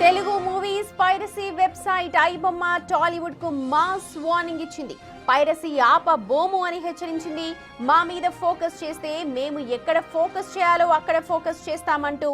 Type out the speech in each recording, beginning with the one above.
Telugu movies piracy website iBomma Tollywood కు mass warning ఇచ్చింది. Piracy ఆపబోము అని హెచ్చరించింది. మా మీద ఫోకస్ చేస్తే మేము ఎక్కడ ఫోకస్ చేయాలో అక్కడ ఫోకస్ చేస్తామంటూ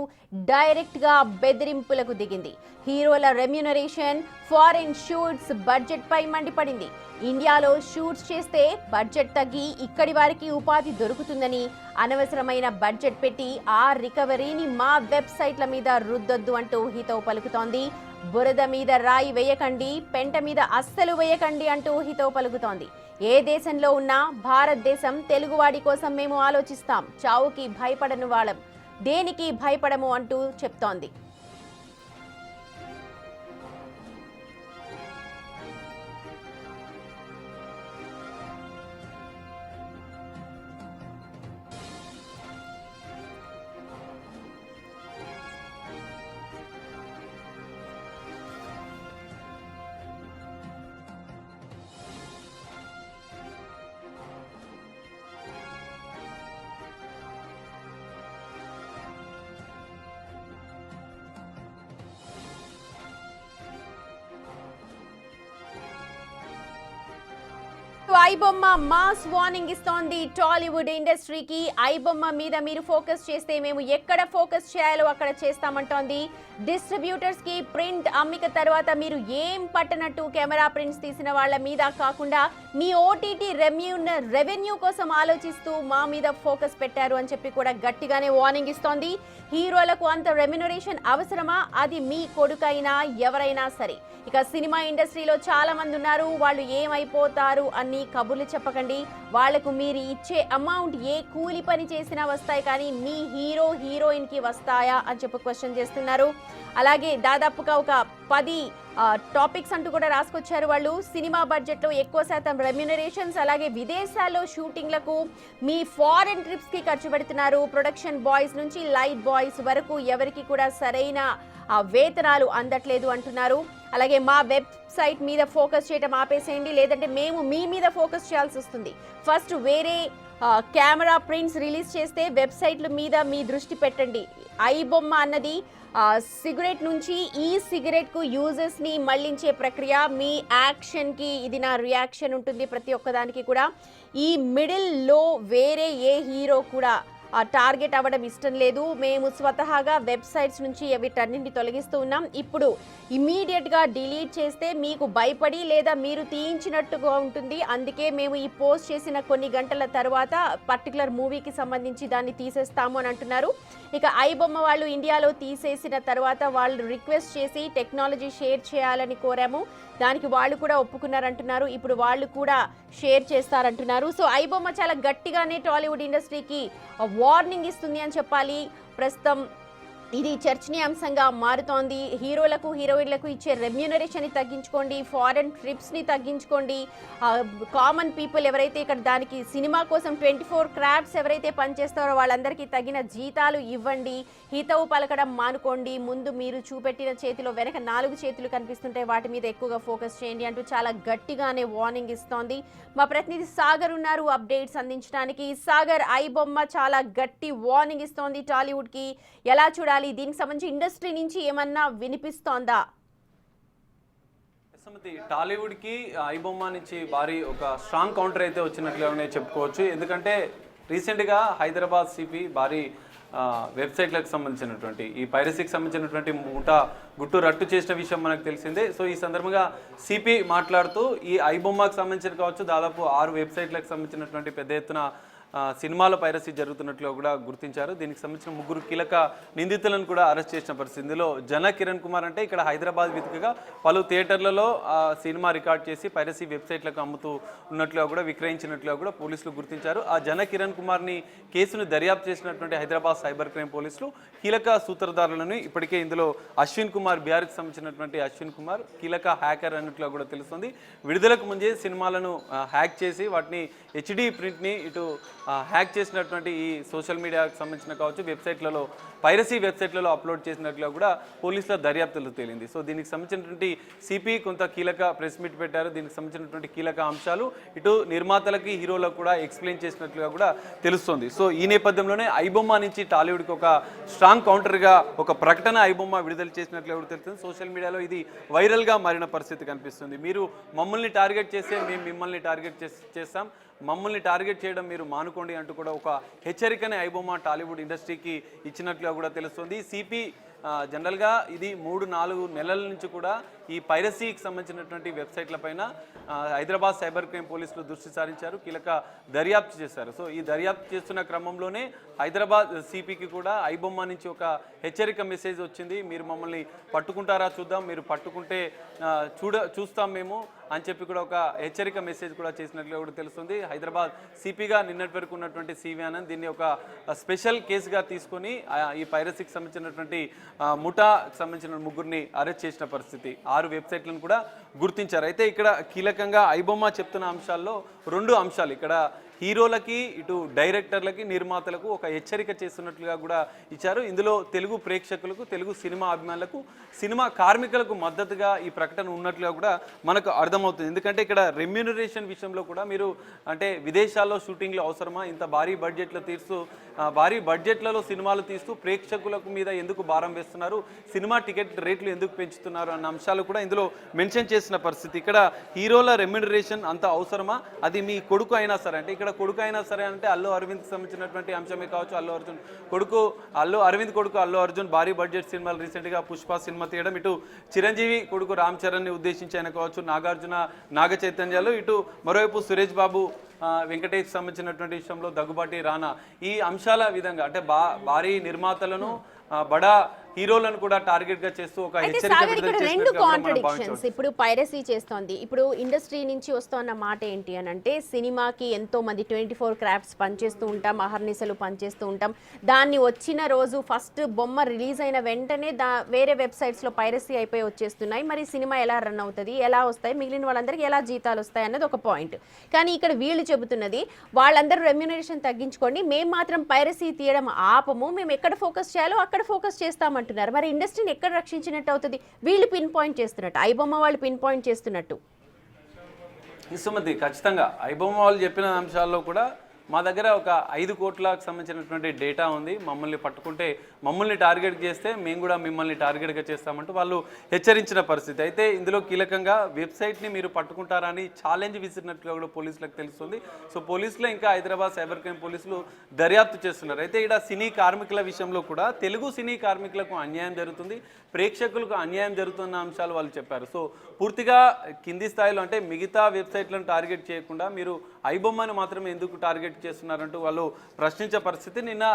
డైరెక్ట్ గా బెదిరింపులకు దిగింది. హీరోల రెమ్యూనరేషన్, ఫారెన్ షూట్స్ బడ్జెట్ పై మండిపడింది. ఇండియాలో షూట్స్ చేస్తే బడ్జెట్ తగ్గి ఇక్కడి వారికి ఉపాధి దొరుకుతుందని, అనవసరమైన బడ్జెట్ పెట్టి ఆ రికవరీని మా వెబ్సైట్ల మీద రుద్దొద్దు అంటూ హితవు పలుకుతోంది. బురద మీద రాయి వేయకండి, పెంట మీద అస్సలు వేయకండి అంటూ హితవు పలుకుతోంది. ఏ దేశంలో ఉన్నా భారతదేశం తెలుగువాడి కోసం మేము ఆలోచిస్తాం, చావుకి భయపడను వాళ్ళం, దేనికి భయపడము అంటూ చెప్తోంది. ఐబొమ్మ మాస్ వార్నింగ్ ఇస్తోంది టాలీవుడ్ ఇండస్ట్రీకి. ఐబొమ్మ మీద మీరు ఫోకస్ చేస్తే మేము ఎక్కడ ఫోకస్ చేయాలో అక్కడ చేస్తామంటోంది. డిస్ట్రిబ్యూటర్స్ కి ప్రింట్ అమ్మిక తర్వాత మీరు ఏం పట్టనట్టు కెమెరా ప్రింట్స్ తీసిన వాళ్ళ మీద కాకుండా మీ ఓటీటీ రెవెన్యూ కోసం ఆలోచిస్తూ మా మీద ఫోకస్ పెట్టారు అని చెప్పి కూడా గట్టిగానే వార్నింగ్ ఇస్తోంది. హీరోలకు అంత రెమ్యూనరేషన్ అవసరమా? అది మీ కొడుకైనా ఎవరైనా సరే. ఇక సినిమా ఇండస్ట్రీలో చాలా మంది ఉన్నారు, వాళ్ళు ఏమైపోతారు అని కబుర్లు చెప్పకండి. వాళ్లకు మీరు ఇచ్చే అమౌంట్ ఏ కూలి పని చేసినా వస్తాయి, కానీ మీ హీరోయిన్ కి వస్తాయా అని చెప్పి క్వశ్చన్ చేస్తున్నారు. అలాగే దాదాపుగా ఒక 10 టాపిక్స్ అంటూ కూడా రాసుకొచ్చారు వాళ్ళు. సినిమా బడ్జెట్ లో ఎక్కువ శాతం రెమ్యూనరేషన్స్, అలాగే విదేశాల్లో షూటింగ్లకు మీ ఫారెన్ ట్రిప్స్ కి ఖర్చు పెడుతున్నారు. ప్రొడక్షన్ బాయ్స్ నుంచి లైట్ బాయ్స్ వరకు ఎవరికి కూడా సరైన వేతనాలు అందట్లేదు అంటున్నారు. అలాగే మా వెబ్సైట్ మీద ఫోకస్ చేయడం ఆపేసేయండి, లేదంటే మేము మీ మీద ఫోకస్ చేయాల్సి వస్తుంది. ఫస్ట్ వేరే కెమెరా ప్రింట్స్ రిలీజ్ చేస్తే వెబ్సైట్ల మీద మీ దృష్టి పెట్టండి. ఐబొమ్మ అన్నది సిగరెట్ నుంచి ఈ సిగరెట్ కు యూజర్స్ ని మళ్లించే ప్రక్రియ. మీ యాక్షన్ కి ఇది నా రియాక్షన్ ఉంటుంది ప్రతి ఒక్కదానికి కూడా. ఈ మిడిల్ లో వేరే ఏ హీరో కూడా టార్గెట్ అవ్వడం ఇష్టం లేదు. మేము స్వతహాగా వెబ్సైట్స్ నుంచి వీటన్నింటిని తొలగిస్తూ ఉన్నాం. ఇప్పుడు ఇమీడియట్ గా డిలీట్ చేస్తే మీకు భయపడి లేదా మీరు తీయించినట్టుగా ఉంటుంది. అందుకే మేము ఈ పోస్ట్ చేసిన కొన్ని గంటల తర్వాత పర్టికులర్ మూవీకి సంబంధించి దాన్ని తీసేస్తాము అని అంటున్నారు. ఇక ఐబొమ్మ వాళ్ళు ఇండియాలో తీసేసిన తర్వాత వాళ్ళు రిక్వెస్ట్ చేసి టెక్నాలజీ షేర్ చేయాలని కోరాము, దానికి వాళ్ళు కూడా ఒప్పుకున్నారంటున్నారు. ఇప్పుడు వాళ్ళు కూడా షేర్ చేస్తారంటున్నారు. సో ఐబొమ్మ చాలా గట్టిగానే టాలీవుడ్ ఇండస్ట్రీకి వార్నింగ్ ఇస్తుంది అని చెప్పాలి. ప్రస్తుతం ఇది చర్చనీయాంశంగా మారుతోంది. హీరోలకు హీరోయిన్లకు ఇచ్చే రెమ్యూనరేషన్ ని తగ్గించుకోండి, ఫారెన్ ట్రిప్స్ ని తగ్గించుకోండి. కామన్ పీపుల్ ఎవరైతే ఇక్కడ దానికి సినిమా కోసం 24 క్రాఫ్ట్స్ ఎవరైతే పనిచేస్తారో వాళ్ళందరికీ తగిన జీతాలు ఇవ్వండి. హితవు పలకడం మానుకోండి. ముందు మీరు చూపెట్టిన చేతిలో వెనక 4 చేతులు కనిపిస్తుంటే వాటి మీద ఎక్కువగా ఫోకస్ చేయండి అంటూ చాలా గట్టిగానే వార్నింగ్ ఇస్తోంది. మా ప్రతినిధి సాగర్ ఉన్నారు అప్డేట్స్ అందించడానికి. సాగర్, ఐబొమ్మ చాలా గట్టి వార్నింగ్ ఇస్తోంది టాలీవుడ్ కి, ఎలా చూడాలి? దీనికి సంబంధించి ఇండస్ట్రీ నుంచి ఏమన్నా వినిపిస్తోందా? టాలీవుడ్ కి ఐబొమ్మ నుంచి భారీ ఒక స్ట్రాంగ్ కౌంటర్ అయితే వచ్చినట్లుగానే చెప్పుకోవచ్చు. ఎందుకంటే రీసెంట్ గా హైదరాబాద్ సిపి భారీ వెబ్సైట్లకు సంబంధించినటువంటి ఈ పైరసీకి సంబంధించినటువంటి గుట్టు రట్టు చేసిన విషయం మనకు తెలిసిందే. సో ఈ సందర్భంగా సిపి మాట్లాడుతూ ఈ ఐబొమ్మకు సంబంధించిన కావచ్చు దాదాపు 6 వెబ్సైట్లకు సంబంధించినటువంటి పెద్ద ఎత్తున సినిమాల పైరసీ జరుగుతున్నట్లు కూడా గుర్తించారు. దీనికి సంబంధించిన 3 కీలక నిందితులను కూడా అరెస్ట్ చేసిన పరిస్థితి. ఇందులో జన కిరణ్ కుమార్ అంటే ఇక్కడ హైదరాబాద్ వేదికగా పలు థియేటర్లలో సినిమా రికార్డ్ చేసి పైరసీ వెబ్సైట్లకు అమ్ముతూ ఉన్నట్లుగా కూడా విక్రయించినట్లుగా కూడా పోలీసులు గుర్తించారు. ఆ జన కిరణ్ కుమార్ని కేసును దర్యాప్తు చేసినటువంటి హైదరాబాద్ సైబర్ క్రైమ్ పోలీసులు కీలక సూత్రధారులను ఇప్పటికే ఇందులో అశ్విన్ కుమార్, బీహార్కి సంబంధించినటువంటి అశ్విన్ కుమార్ కీలక హ్యాకర్ అన్నట్లుగా కూడా తెలుస్తుంది. విడుదలకు ముందే సినిమాలను హ్యాక్ చేసి వాటిని HD ప్రింట్ని ఇటు హ్యాక్ చేసినటువంటి ఈ సోషల్ మీడియాకి సంబంధించిన కావచ్చు వెబ్సైట్లలో పైరసీ వెబ్సైట్లలో అప్లోడ్ చేసినట్లుగా కూడా పోలీసుల దర్యాప్తులు తేలింది. సో దీనికి సంబంధించినటువంటి సిపి కొంత కీలక ప్రెస్ మీట్ పెట్టారు. దీనికి సంబంధించినటువంటి కీలక అంశాలు ఇటు నిర్మాతలకి హీరోలకు కూడా ఎక్స్ప్లెయిన్ చేసినట్లుగా కూడా తెలుస్తోంది. సో ఈ నేపథ్యంలోనే ఐబొమ్మ నుంచి టాలీవుడ్కి ఒక స్ట్రాంగ్ కౌంటర్గా ఒక ప్రకటన ఐబొమ్మ విడుదల చేసినట్లుగా కూడా తెలుస్తుంది. సోషల్ మీడియాలో ఇది వైరల్గా మారిన పరిస్థితి కనిపిస్తుంది. మీరు మమ్మల్ని టార్గెట్ చేస్తే మేము మిమ్మల్ని టార్గెట్ చేస్తాం, మమ్మల్ని టార్గెట్ చేయడం మీరు మానుకోండి అంటూ కూడా ఒక హెచ్చరికనే ఐబొమ్మ టాలీవుడ్ ఇండస్ట్రీకి ఇచ్చినట్లుగా కూడా తెలుస్తుంది. సిపి జనరల్గా ఇది 3-4 నెలల నుంచి కూడా ఈ పైరసీకి సంబంధించినటువంటి వెబ్సైట్ల పైన హైదరాబాద్ సైబర్ క్రైమ్ పోలీసులు దృష్టి సారించారు, కీలక దర్యాప్తు చేశారు. సో ఈ దర్యాప్తు చేస్తున్న క్రమంలోనే హైదరాబాద్ సిపికి కూడా ఐబొమ్మ నుంచి ఒక హెచ్చరిక మెసేజ్ వచ్చింది. మీరు మమ్మల్ని పట్టుకుంటారా చూద్దాం, మీరు పట్టుకుంటే చూస్తాం మేము అని చెప్పి కూడా ఒక హెచ్చరిక మెసేజ్ కూడా చేసినట్లుగా కూడా తెలుస్తుంది. హైదరాబాద్ సిపిగా నిన్నటి వరకు ఉన్నటువంటి సివి ఆనంద్ దీన్ని ఒక స్పెషల్ కేసుగా తీసుకొని ఈ పైరసీకి సంబంధించినటువంటి ముఠాకి సంబంధించిన ముగ్గురిని అరెస్ట్ చేసిన పరిస్థితి, 6 వెబ్సైట్లను కూడా గుర్తించారు. అయితే ఇక్కడ కీలకంగా ఐబొమ్మ చెప్తున్న అంశాల్లో 2 అంశాలు ఇక్కడ హీరోలకి ఇటు డైరెక్టర్లకి నిర్మాతలకు ఒక హెచ్చరిక చేస్తున్నట్లుగా కూడా ఇచ్చారు. ఇందులో తెలుగు ప్రేక్షకులకు, తెలుగు సినిమా అభిమానులకు, సినిమా కార్మికులకు మద్దతుగా ఈ ప్రకటన ఉన్నట్లుగా కూడా మనకు అర్థమవుతుంది. ఎందుకంటే ఇక్కడ రెమ్యూనరేషన్ విషయంలో కూడా మీరు అంటే విదేశాల్లో షూటింగ్లు అవసరమా, ఇంత భారీ బడ్జెట్లలో సినిమాలు తీస్తూ ప్రేక్షకులకు మీద ఎందుకు భారం వేస్తున్నారు, సినిమా టికెట్ రేట్లు ఎందుకు పెంచుతున్నారు అన్న అంశాలు కూడా ఇందులో మెన్షన్ చేసిన పరిస్థితి. ఇక్కడ హీరోల రెమ్యూనరేషన్ అంత అవసరమా, అది మీ కొడుకు అయినా సరే, అంటే ఇక్కడ కొడుకు అయినా సరే అంటే అల్లు అరవింద్కి సంబంధించినటువంటి అంశమే కావచ్చు. అల్లు అరవింద్ కొడుకు అల్లు అర్జున్ భారీ బడ్జెట్ సినిమాలు రీసెంట్గా పుష్ప సినిమా తీయడం, ఇటు చిరంజీవి కొడుకు రామ్ చరణ్ని ఉద్దేశించి ఆయన కావచ్చు, నాగార్జున నాగ చైతన్యాలు, ఇటు మరోవైపు సురేష్ బాబు వెంకటేష్ సంబంధించినటువంటి విషయంలో దగ్గుబాటి రానా, ఈ అంశాల విధంగా అంటే భారీ నిర్మాతలను బడా హీరోలను కూడా టార్గెట్ గా చేస్తూ ఒక హెచ్చరిక రెండు కాంట్రడిక్షన్స్ ఇప్పుడు పైరసీ చేస్తోంది. ఇప్పుడు ఇండస్ట్రీ నుంచి వస్తున్న మాట ఏంటి అని అంటే సినిమాకి ఎంతో మంది 24 క్రాఫ్ట్స్ పనిచేస్తూ ఉంటాం, అహర్నిశలు పనిచేస్తూ ఉంటాం. దాన్ని వచ్చిన రోజు ఫస్ట్ బొమ్మ రిలీజ్ అయిన వెంటనే వేరే వెబ్సైట్స్ లో పైరసీ అయిపోయి వచ్చేస్తున్నాయి. మరి సినిమా ఎలా రన్ అవుతుంది, ఎలా వస్తాయి, మిగిలిన వాళ్ళందరికీ ఎలా జీతాలు వస్తాయి అన్నది ఒక పాయింట్. కానీ ఇక్కడ వీళ్ళు చెబుతున్నది వాళ్ళందరూ రెమ్యూనరేషన్ తగ్గించుకోండి, మేము మాత్రం పైరసీ తీయడం ఆపము, మేము ఎక్కడ ఫోకస్ చేయాలో అక్కడ ఫోకస్ చేస్తామంటున్నారు. మరి ఇండస్ట్రీని ఎక్కడ రక్షించినట్టు అవుతుంది? వీళ్ళు పిన్ పాయింట్ చేస్తున్నట్టు, ఐబొమ్మ వాళ్ళు పిన్ పాయింట్ చేస్తున్నట్టు. సుమతి, ఖచ్చితంగా ఐబొమ్మ వాళ్ళు చెప్పిన అంశాల్లో కూడా మా దగ్గర ఒక 5 కోట్లకు సంబంధించినటువంటి డేటా ఉంది, మమ్మల్ని పట్టుకుంటే మమ్మల్ని టార్గెట్ చేస్తే మేము కూడా మిమ్మల్ని టార్గెట్గా చేస్తామంటూ వాళ్ళు హెచ్చరించిన పరిస్థితి. అయితే ఇందులో కీలకంగా వెబ్సైట్ని మీరు పట్టుకుంటారని ఛాలెంజ్ విసిరినట్లుగా కూడా పోలీసులకు తెలుస్తుంది. సో పోలీసులు ఇంకా హైదరాబాద్ సైబర్ క్రైమ్ పోలీసులు దర్యాప్తు చేస్తున్నారు. అయితే ఇక్కడ సినీ కార్మికుల విషయంలో కూడా తెలుగు సినీ కార్మికులకు అన్యాయం జరుగుతుంది, ప్రేక్షకులకు అన్యాయం జరుగుతున్న అంశాలు వాళ్ళు చెప్పారు. సో పూర్తిగా కింది స్థాయిలో అంటే మిగతా వెబ్సైట్లను టార్గెట్ చేయకుండా మీరు ఐబొమ్మను మాత్రమే ఎందుకు టార్గెట్ చేస్తున్నారంటూ వాళ్ళు ప్రశ్నించే పరిస్థితి. నిన్న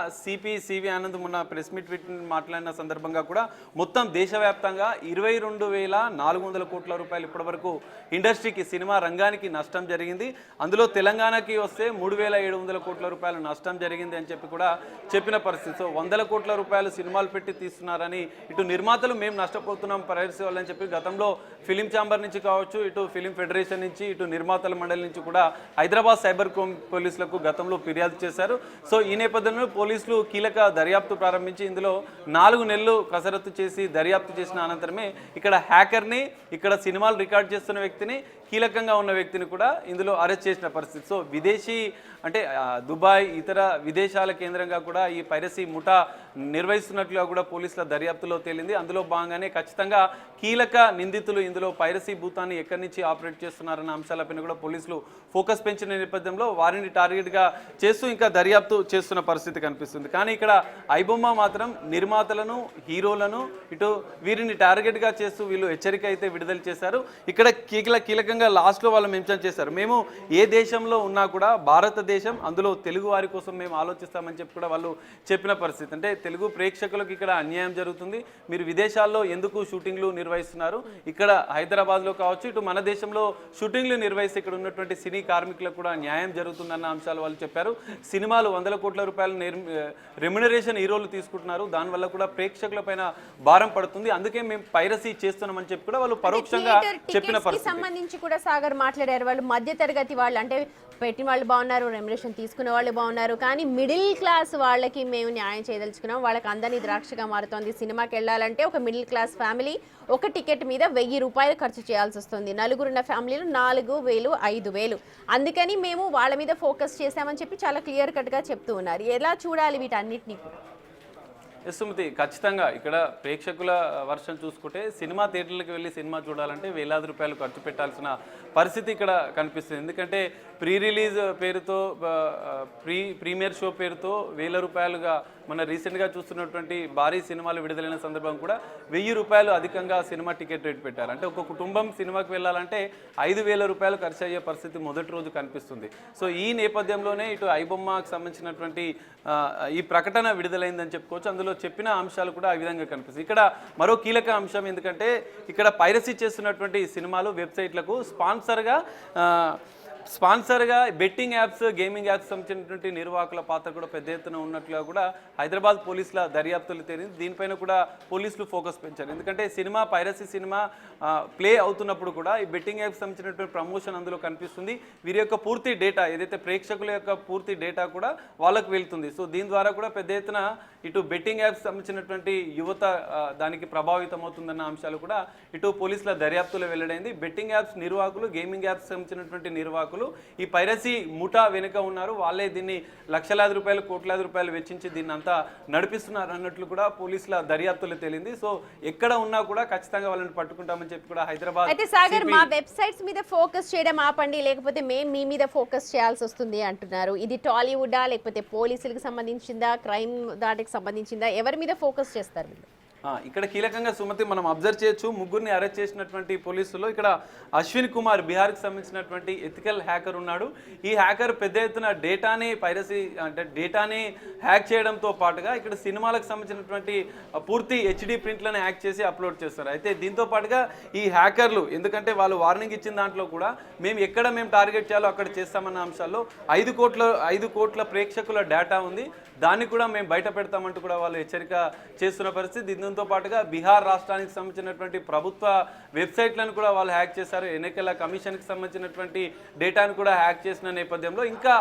సివి ఆనంద్ మొన్న ప్రెస్ మీట్ మాట్లాడిన సందర్భంగా కూడా మొత్తం దేశవ్యాప్తంగా 22,400 కోట్ల రూపాయలు ఇప్పటివరకు ఇండస్ట్రీకి, సినిమా రంగానికి నష్టం జరిగింది. అందులో తెలంగాణకి వస్తే 3,700 కోట్ల రూపాయలు నష్టం జరిగింది అని చెప్పి కూడా చెప్పిన పరిస్థితి. సో 100 కోట్ల రూపాయలు సినిమాలు పెట్టి తీస్తున్నారని ఇటు నిర్మాతలు మేము నష్టపోతున్నాం పైరసీ వాళ్ళని చెప్పి గతంలో ఫిలిం ఛాంబర్ నుంచి కావచ్చు, ఇటు ఫిలిం ఫెడరేషన్ నుంచి, ఇటు నిర్మాతల మండలి నుంచి కూడా హైదరాబాద్ సైబర్ క్రైమ్ పోలీసులకు గతంలో ఫిర్యాదు చేశారు. సో ఈ నేపథ్యంలో పోలీసులు కీలక దర్యాప్తు ప్రారంభించి ఇందులో 4 నెలలు కసరత్తు చేసి దర్యాప్తు చేసిన అనంతరమే ఇక్కడ హ్యాకర్ని, ఇక్కడ సినిమాలు రికార్డ్ చేస్తున్న వ్యక్తిని, కీలకంగా ఉన్న వ్యక్తిని కూడా ఇందులో అరెస్ట్ చేసిన పరిస్థితి. సో విదేశీ అంటే దుబాయ్, ఇతర విదేశాల కేంద్రంగా కూడా ఈ పైరసీ ముఠా నిర్వహిస్తున్నట్లుగా కూడా పోలీసుల దర్యాప్తులో తేలింది. అందులో భాగంగానే ఖచ్చితంగా కీలక నిందితులు ఇందులో పైరసీ భూతాన్ని ఎక్కడి నుంచి ఆపరేట్ చేస్తున్నారన్న అంశాలపైన కూడా పోలీసులు ఫోకస్ పెంచిన నేపథ్యంలో వారిని టార్గెట్గా చేస్తూ ఇంకా దర్యాప్తు చేస్తున్న పరిస్థితి కనిపిస్తుంది. కానీ ఇక్కడ ఐబొమ్మ మాత్రం నిర్మాతలను, హీరోలను ఇటు వీరిని టార్గెట్గా చేస్తూ వీళ్ళు హెచ్చరిక అయితే విడుదల చేశారు. ఇక్కడ కీలకంగా లాస్ట్లో వాళ్ళు మెన్షన్ చేశారు, మేము ఏ దేశంలో ఉన్నా కూడా భారతదేశం, అందులో తెలుగు వారి కోసం మేము ఆలోచిస్తామని చెప్పి కూడా వాళ్ళు చెప్పిన పరిస్థితి. అంటే తెలుగు ప్రేక్షకులకు ఇక్కడ అన్యాయం జరుగుతుంది, మీరు విదేశాల్లో ఎందుకు షూటింగ్లు నిర్వహిస్తున్నారు, ఇక్కడ హైదరాబాద్లో కావచ్చు, ఇటు మన దేశంలో షూటింగ్లు నిర్వహిస్తే ఇక్కడ ఉన్నటువంటి సినీ కార్మికులకు కూడా న్యాయం జరుగుతుందన్న అంశాలు వాళ్ళు చెప్పారు. సినిమాలు 100 కోట్ల రూపాయల రెమ్యునరేషన్ హీరోలు తీసుకుంటున్నారు, దానివల్ల కూడా ప్రేక్షకుల పైన భారం పడుతుంది, అందుకే మేము పైరసీ చేస్తున్నామని చెప్పి కూడా వాళ్ళు పరోక్షంగా చెప్పిన పరిస్థితి. కూడా సాగర్ మాట్లాడారు. వాళ్ళు మధ్య తరగతి వాళ్ళు, అంటే పెట్టిన వాళ్ళు బాగున్నారు, రెమ్యునరేషన్ తీసుకునే వాళ్ళు బాగున్నారు, కానీ మిడిల్ క్లాస్ వాళ్ళకి మేము న్యాయం చేయదలుచుకున్నాం. వాళ్ళకి అందని ద్రాక్షగా మారుతోంది. సినిమాకి వెళ్ళాలంటే ఒక మిడిల్ క్లాస్ ఫ్యామిలీ ఒక టికెట్ మీద 1000 రూపాయలు ఖర్చు చేయాల్సి వస్తుంది. నలుగురున్న ఫ్యామిలీలు 4000, 5000. అందుకని మేము వాళ్ళ మీద ఫోకస్ చేశామని చెప్పి చాలా క్లియర్ కట్గా చెప్తూ ఉన్నారు. ఎలా చూడాలి వీటన్నిటిని కూడా? సుమతి, ఖచ్చితంగా ఇక్కడ ప్రేక్షకుల వర్షం చూసుకుంటే సినిమా థియేటర్లకు వెళ్ళి సినిమా చూడాలంటే వేలాది రూపాయలు ఖర్చు పెట్టాల్సిన పరిస్థితి ఇక్కడ కనిపిస్తుంది. ఎందుకంటే ప్రీ రిలీజ్ పేరుతో ప్రీమియర్ షో పేరుతో 1000 రూపాయలుగా మన రీసెంట్గా చూస్తున్నటువంటి భారీ సినిమాలు విడుదలైన సందర్భం కూడా 1000 రూపాయలు అధికంగా సినిమా టికెట్ రేట్ పెట్టారు. అంటే ఒక కుటుంబం సినిమాకి వెళ్ళాలంటే 5000 రూపాయలు ఖర్చు అయ్యే పరిస్థితి మొదటి రోజు కనిపిస్తుంది. సో ఈ నేపథ్యంలోనే ఇటు ఐబొమ్మకు సంబంధించినటువంటి ఈ ప్రకటన విడుదలైందని చెప్పుకోవచ్చు. అందులో చెప్పిన అంశాలు కూడా ఆ విధంగా కనిపిస్తాయి. ఇక్కడ మరో కీలక అంశం, ఎందుకంటే ఇక్కడ పైరసీ చేస్తున్నటువంటి సినిమాలు వెబ్సైట్లకు స్పాన్సర్గా బెట్టింగ్ యాప్స్, గేమింగ్ యాప్స్ సంబంధించినటువంటి నిర్వాహకుల పాత్ర కూడా పెద్ద ఎత్తున ఉన్నట్లుగా కూడా హైదరాబాద్ పోలీసుల దర్యాప్తులు తేలింది. దీనిపైన కూడా పోలీసులు ఫోకస్ పెంచారు. ఎందుకంటే సినిమా పైరసీ సినిమా ప్లే అవుతున్నప్పుడు కూడా ఈ బెట్టింగ్ యాప్స్ సంబంధించినటువంటి ప్రమోషన్ అందులో కనిపిస్తుంది. వీరి యొక్క పూర్తి డేటా, ఏదైతే ప్రేక్షకుల యొక్క పూర్తి డేటా కూడా వాళ్ళకు వెళ్తుంది. సో దీని ద్వారా కూడా పెద్ద ఎత్తున ఇటు బెట్టింగ్ యాప్స్ సంబంధించినటువంటి యువత దానికి ప్రభావితం అవుతుందన్న అంశాలు కూడా ఇటు పోలీసుల దర్యాప్తులో వెల్లడైంది. బెట్టింగ్ యాప్స్ నిర్వాహకులు, గేమింగ్ యాప్స్ సంబంధించినటువంటి నిర్వాహకులు ఈ పైరసీ ముఠా వెనుక ఉన్నారు. వాళ్ళే దీన్ని లక్షలాది రూపాయలు, కోట్లాది రూపాయలు వెచ్చించి దీన్ని అంతా నడిపిస్తున్నారు అన్నట్లు కూడా పోలీసుల దర్యాప్తులో తేలింది. సో ఎక్కడ ఉన్నా కూడా ఖచ్చితంగా వాళ్ళని పట్టుకుంటామని చెప్పి కూడా హైదరాబాద్. అయితే సాగర్, మా వెబ్సైట్స్ మీద ఫోకస్ చేయడం ఆపండి, లేకపోతే మేము మీ మీద ఫోకస్ చేయాల్సి వస్తుంది అంటున్నారు. ఇది టాలీవుడా, లేకపోతే పోలీసులకు సంబంధించిందా, క్రైమ్ దాటికి సంబంధించిందా? ఎవరి మీద ఫోకస్ చేస్తారు మీరు? ఇక్కడ కీలకంగా సుమతి మనం అబ్జర్వ్ చేయొచ్చు. ముగ్గురిని అరెస్ట్ చేసినటువంటి పోలీసుల్లో ఇక్కడ అశ్విన్ కుమార్, బీహార్కి సంబంధించినటువంటి ఎథికల్ హ్యాకర్ ఉన్నాడు. ఈ హ్యాకర్ పెద్ద ఎత్తున డేటాని పైరసీ, అంటే డేటాని హ్యాక్ చేయడంతో పాటుగా ఇక్కడ సినిమాలకు సంబంధించినటువంటి పూర్తి హెచ్డి ప్రింట్లను హ్యాక్ చేసి అప్లోడ్ చేస్తారు. అయితే దీంతో పాటుగా ఈ హ్యాకర్లు, ఎందుకంటే వాళ్ళు వార్నింగ్ ఇచ్చిన దాంట్లో కూడా మేము టార్గెట్ చేయాలో అక్కడ చేస్తామన్న అంశాల్లో 5 కోట్ల ప్రేక్షకుల డేటా ఉంది, దాన్ని కూడా మేము బయట పెడతామంటూ కూడా వాళ్ళు హెచ్చరిక చేస్తున్న పరిస్థితి. దీంతో పాటుగా బీహార్ రాష్ట్రానికి సంబంధించినటువంటి ప్రభుత్వ వెబ్సైట్లను కూడా వాళ్ళు హ్యాక్ చేశారు. ఎన్నికల కమిషన్కి సంబంధించినటువంటి డేటాను కూడా హ్యాక్ చేసిన నేపథ్యంలో ఇంకా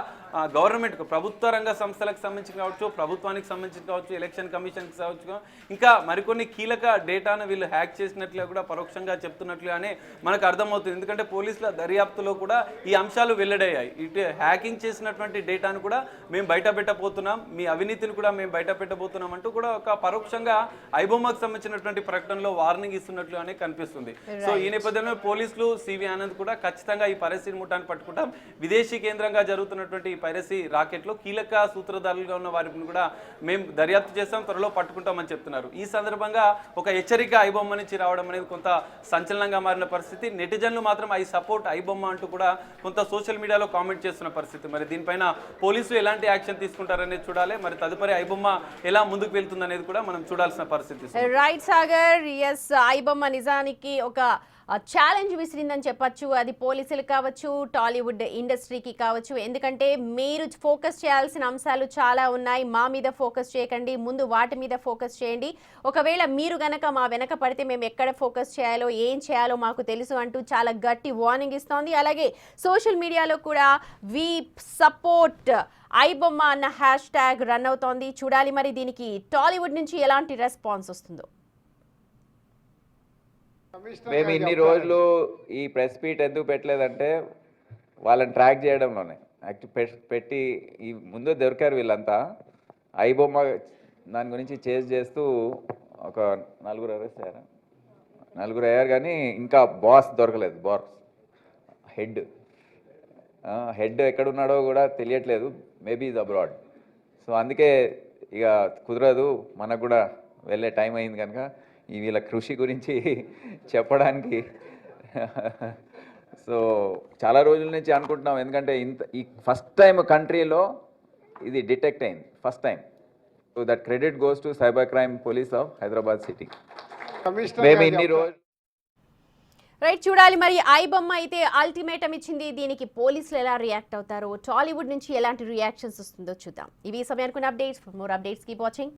గవర్నమెంట్కు, ప్రభుత్వ రంగ సంస్థలకు సంబంధించి కావచ్చు, ప్రభుత్వానికి సంబంధించి కావచ్చు, ఎలక్షన్ కమిషన్కి కావచ్చు, ఇంకా మరికొన్ని కీలక డేటాను వీళ్ళు హ్యాక్ చేసినట్లుగా కూడా పరోక్షంగా చెప్తున్నట్లుగానే మనకు అర్థమవుతుంది. ఎందుకంటే పోలీసుల దర్యాప్తులో కూడా ఈ అంశాలు వెల్లడయ్యాయి. ఇటు హ్యాకింగ్ చేసినటువంటి డేటాను కూడా మేము బయట పెట్టబోతున్నాం, మీ అవినీతిని కూడా మేము బయట పెట్టబోతున్నాం అంటూ కూడా ఒక పరోక్షంగా ఐబొమ్మకు సంబంధించినటువంటి ప్రకటనలో వార్నింగ్ ఇస్తున్నట్లుగానే కనిపిస్తుంది. సో ఈ నేపథ్యంలో పోలీసులు, సివి ఆనంద్ కూడా ఖచ్చితంగా ఈ పైరసీ ముఠాన్ని పట్టుకుంటాం, విదేశీ కేంద్రంగా జరుగుతున్నటువంటి ఈ పైరసీ రాకెట్లో కీలక సూత్రధారులుగా ఉన్న వారిని కూడా మేము దర్యాప్తు చేస్తాం, త్వరలో పట్టుకుంటామని చెప్తున్నారు. ఈ సందర్భంగా ఒక హెచ్చరిక ఐబొమ్మ నుంచి రావడం అనేది కొంత సంచలనంగా మారిన పరిస్థితి. నెటిజన్లు మాత్రం ఐ సపోర్ట్ ఐబొమ్మ అంటూ కూడా కొంత సోషల్ మీడియాలో కామెంట్ చేస్తున్న పరిస్థితి. మరి దీనిపైన పోలీసులు ఎలాంటి యాక్షన్ తీసుకుంటారనేది చూడాలి. మరి తదుపరి ఐబొమ్మ ఎలా ముందుకు వెళ్తుందనేది కూడా మనం చూడాల్సిన పరిస్థితి. రైట్ సాగర్, ఎస్, ఐబొమ్మ నిజానికి ఒక ఛాలెంజ్ విసిరిందని చెప్పచ్చు. అది పోలీసులు కావచ్చు, టాలీవుడ్ ఇండస్ట్రీకి కావచ్చు. ఎందుకంటే మీరు ఫోకస్ చేయాల్సిన అంశాలు చాలా ఉన్నాయి, మా మీద ఫోకస్ చేయకండి, ముందు వాటి మీద ఫోకస్ చేయండి. ఒకవేళ మీరు గనక మా వెనక పడితే మేము ఎక్కడ ఫోకస్ చేయాలో, ఏం చేయాలో మాకు తెలుసు అంటూ చాలా గట్టి వార్నింగ్ ఇస్తోంది. అలాగే సోషల్ మీడియాలో కూడా వి సపోర్ట్ ఐబొమ్మ అన్న హ్యాష్ ట్యాగ్ రన్ అవుతోంది. చూడాలి మరి దీనికి టాలీవుడ్ నుంచి ఎలాంటి రెస్పాన్స్ వస్తుందో. మేము ఇన్ని రోజులు ఈ ప్రెస్ మీట్ ఎందుకు పెట్టలేదంటే వాళ్ళని ట్రాక్ చేయడంలోనే పెట్టి ఈ ముందు దొరికారు వీళ్ళంతా. ఐబొమ్మ దాని గురించి చేజ్ చేస్తూ ఒక 4 అరెస్ట్ అయ్యారు. 4 అయ్యారు, కానీ ఇంకా బాస్ దొరకలేదు. బాస్ హెడ్ ఎక్కడున్నాడో కూడా తెలియట్లేదు. Maybe is abroad. సో అందుకే ఇక కుదరదు, మనకు కూడా వెళ్ళే టైం అయింది కనుక ఈ వీళ్ళ కృషి గురించి చెప్పడానికి. సో చాలా రోజుల నుంచి అనుకుంటున్నాం, ఎందుకంటే ఈ ఫస్ట్ టైం కంట్రీలో ఇది డిటెక్ట్ అయింది, first time. So that credit goes to cyber crime police of Hyderabad city. మేము ఇన్ని రోజులు రైట్, చూడాలి మరి ఐబొమ్మ అయితే అల్టిమేటం ఇచ్చింది. దీనికి పోలీసులు ఎలా రియాక్ట్ అవుతారో, టాలీవుడ్ నుంచి ఎలాంటి రియాక్షన్స్ వస్తుందో చూద్దాం. ఇవి సమయానికి updates. For more updates keep watching.